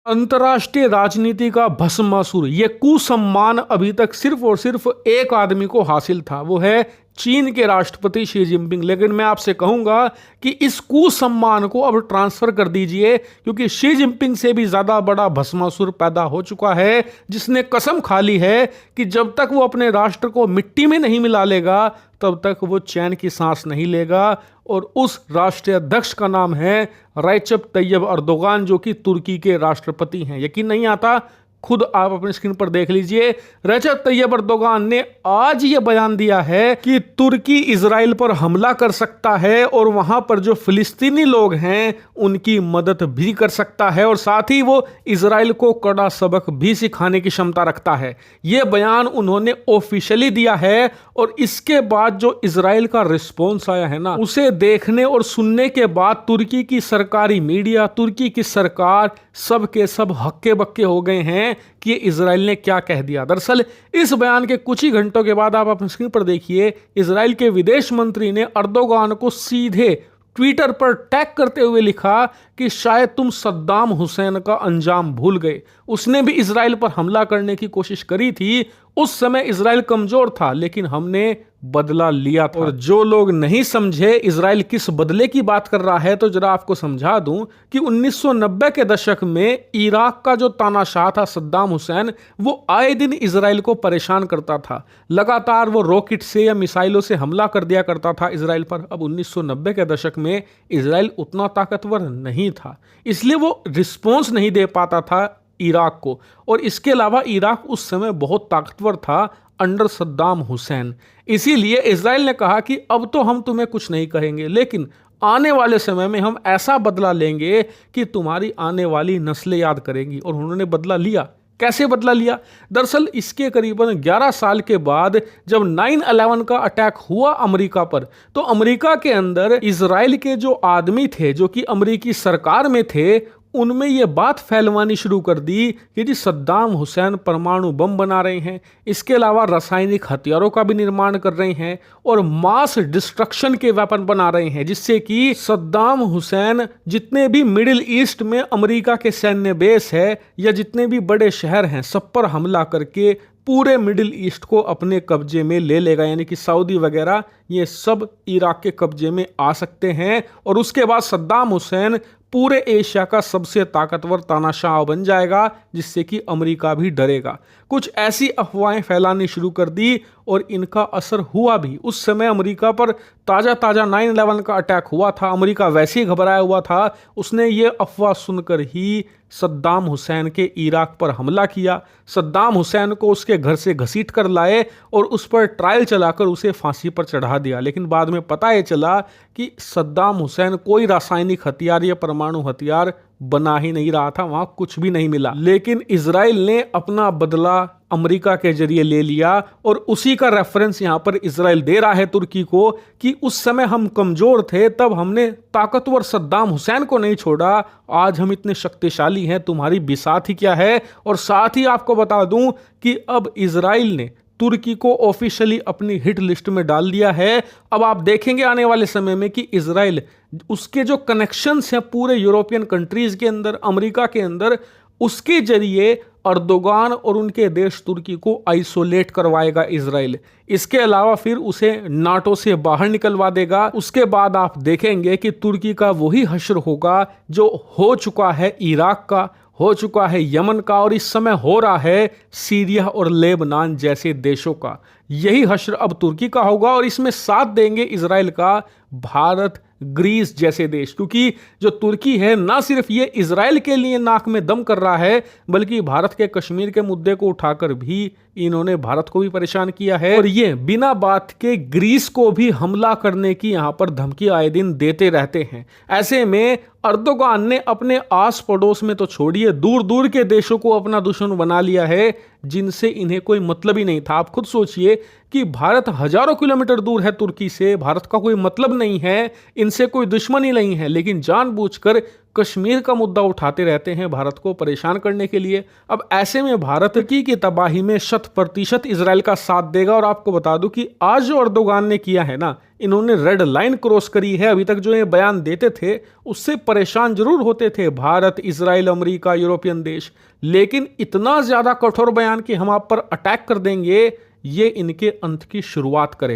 अंतर्राष्ट्रीय राजनीति का भस्मासुर, ये कुसम्मान अभी तक सिर्फ और सिर्फ एक आदमी को हासिल था, वो है चीन के राष्ट्रपति शी जिनपिंग। लेकिन मैं आपसे कहूंगा कि इस कुसम्मान को अब ट्रांसफर कर दीजिए, क्योंकि शी जिनपिंग से भी ज्यादा बड़ा भस्मासुर पैदा हो चुका है, जिसने कसम खा ली है कि जब तक वो अपने राष्ट्र को मिट्टी में नहीं मिला लेगा तब तक वो चैन की सांस नहीं लेगा। और उस राष्ट्रीय अध्यक्ष का नाम है रेचेप तैयब अर्दोगान, जो कि तुर्की के राष्ट्रपति हैं। यकीन नहीं आता, खुद आप अपनी स्क्रीन पर देख लीजिए। रेचेप तैयब अर्दोगान ने आज ये बयान दिया है कि तुर्की इजराइल पर हमला कर सकता है और वहां पर जो फिलिस्तीनी लोग हैं उनकी मदद भी कर सकता है, और साथ ही वो इजराइल को कड़ा सबक भी सिखाने की क्षमता रखता है। ये बयान उन्होंने ऑफिशियली दिया है, और इसके बाद जो इजराइल का रिस्पॉन्स आया है ना, उसे देखने और सुनने के बाद तुर्की की सरकारी मीडिया, तुर्की की सरकार सब के सब हक्के बक्के हो गए हैं कि इजराइल ने क्या कह दिया। दरअसल इस बयान के कुछ ही घंटों के बाद आप अपनी स्क्रीन पर देखिए, इजराइल के विदेश मंत्री ने अर्दोगान को सीधे ट्विटर पर टैग करते हुए लिखा कि शायद तुम सद्दाम हुसैन का अंजाम भूल गए। उसने भी इजराइल पर हमला करने की कोशिश करी थी, उस समय इजराइल कमजोर था, लेकिन हमने बदला लिया था। और जो लोग नहीं समझे इजराइल किस बदले की बात कर रहा है, तो जरा आपको समझा दूं कि 1990 के दशक में इराक का जो तानाशाह था सद्दाम हुसैन, वो आए दिन इजराइल को परेशान करता था। लगातार वो रॉकेट से या मिसाइलों से हमला कर दिया करता था इजराइल पर। अब 1990 के दशक में इजराइल उतना ताकतवर नहीं था, इसलिए वो रिस्पॉन्स नहीं दे पाता था इराक को। और इसके अलावा इराक उस समय बहुत ताकतवर था अंडर सद्दाम हुसैन। इसीलिए इजराइल ने कहा कि अब तो हम तुम्हें कुछ नहीं कहेंगे, लेकिन आने वाले समय में हम ऐसा बदला लेंगे कि तुम्हारी आने वाली नस्लें याद करेंगी। और उन्होंने बदला लिया। कैसे बदला लिया? दरअसल इसके करीबन 11 साल के बाद जब 9/11 का अटैक हुआ अमेरिका पर, तो अमेरिका के अंदर इजराइल के जो आदमी थे, जो कि अमेरिकी सरकार में थे, उनमें यह बात फैलवानी शुरू कर दी कि जी सद्दाम हुसैन परमाणु बम बना रहे हैं, इसके अलावा रासायनिक हथियारों का भी निर्माण कर रहे हैं और मास डिस्ट्रक्शन के वेपन बना रहे हैं, जिससे कि सद्दाम हुसैन जितने भी मिडिल ईस्ट में अमेरिका के सैन्य बेस है या जितने भी बड़े शहर हैं, सब पर हमला करके पूरे मिडिल ईस्ट को अपने कब्जे में ले लेगा। यानी कि सऊदी वगैरह ये सब इराक के कब्जे में आ सकते हैं, और उसके बाद सद्दाम हुसैन पूरे एशिया का सबसे ताकतवर तानाशाह बन जाएगा, जिससे कि अमेरिका भी डरेगा। कुछ ऐसी अफवाहें फैलानी शुरू कर दी और इनका असर हुआ भी। उस समय अमेरिका पर ताज़ा 9/11 का अटैक हुआ था, अमेरिका वैसे ही घबराया हुआ था। उसने ये अफवाह सुनकर ही सद्दाम हुसैन के इराक पर हमला किया। सद्दाम हुसैन को उसके घर से घसीट कर लाए और उस पर ट्रायल चलाकर उसे फांसी पर चढ़ा दिया। लेकिन बाद में पता ये चला कि सद्दाम हुसैन कोई रासायनिक हथियार या परमाणु हथियार बना ही नहीं रहा था, वहां कुछ भी नहीं मिला। लेकिन इजराइल ने अपना बदला अमेरिका के जरिए ले लिया, और उसी का रेफरेंस यहां पर इजराइल दे रहा है तुर्की को कि उस समय हम कमजोर थे, तब हमने ताकतवर सद्दाम हुसैन को नहीं छोड़ा, आज हम इतने शक्तिशाली हैं, तुम्हारी बिसात ही क्या है। और साथ ही आपको बता दूं कि अब इजराइल ने तुर्की को ऑफिशियली अपनी हिट लिस्ट में डाल दिया है। अब आप देखेंगे आने वाले समय में कि इजराइल, उसके जो कनेक्शंस हैं पूरे यूरोपियन कंट्रीज के अंदर, अमेरिका के अंदर, उसके जरिए अर्दोगान और उनके देश तुर्की को आइसोलेट करवाएगा इजराइल। इसके अलावा फिर उसे नाटो से बाहर निकलवा देगा। उसके बाद आप देखेंगे कि तुर्की का वही हश्र होगा जो हो चुका है इराक का, हो चुका है यमन का, और इस समय हो रहा है सीरिया और लेबनान जैसे देशों का। यही हश्र अब तुर्की का होगा, और इसमें साथ देंगे इजराइल का भारत, ग्रीस जैसे देश। क्योंकि जो तुर्की है, ना सिर्फ ये इजराइल के लिए नाक में दम कर रहा है, बल्कि भारत के कश्मीर के मुद्दे को उठाकर भी इन्होंने भारत को भी परेशान किया है, और ये बिना बात के ग्रीस को भी हमला करने की यहां पर धमकी आए दिन देते रहते हैं। ऐसे में अर्दोगान ने अपने आस पड़ोस में तो छोड़िए, दूर दूर के देशों को अपना दुश्मन बना लिया है, जिनसे इन्हें कोई मतलब ही नहीं था। आप खुद सोचिए कि भारत हजारों किलोमीटर दूर है तुर्की से, भारत का कोई मतलब नहीं है, इनसे कोई दुश्मनी नहीं है, लेकिन जानबूझकर कश्मीर का मुद्दा उठाते रहते हैं भारत को परेशान करने के लिए। अब ऐसे में भारत की तबाही में 100% इजराइल का साथ देगा। और आपको बता दूं कि आज जो अर्दोगान ने किया है ना, इन्होंने रेड लाइन क्रॉस करी है। अभी तक जो ये बयान देते थे उससे परेशान जरूर होते थे भारत, इजराइल, अमेरिका, यूरोपियन देश, लेकिन इतना ज्यादा कठोर बयान कि हम आप पर अटैक कर देंगे, ये इनके अंत की शुरुआत करेगा।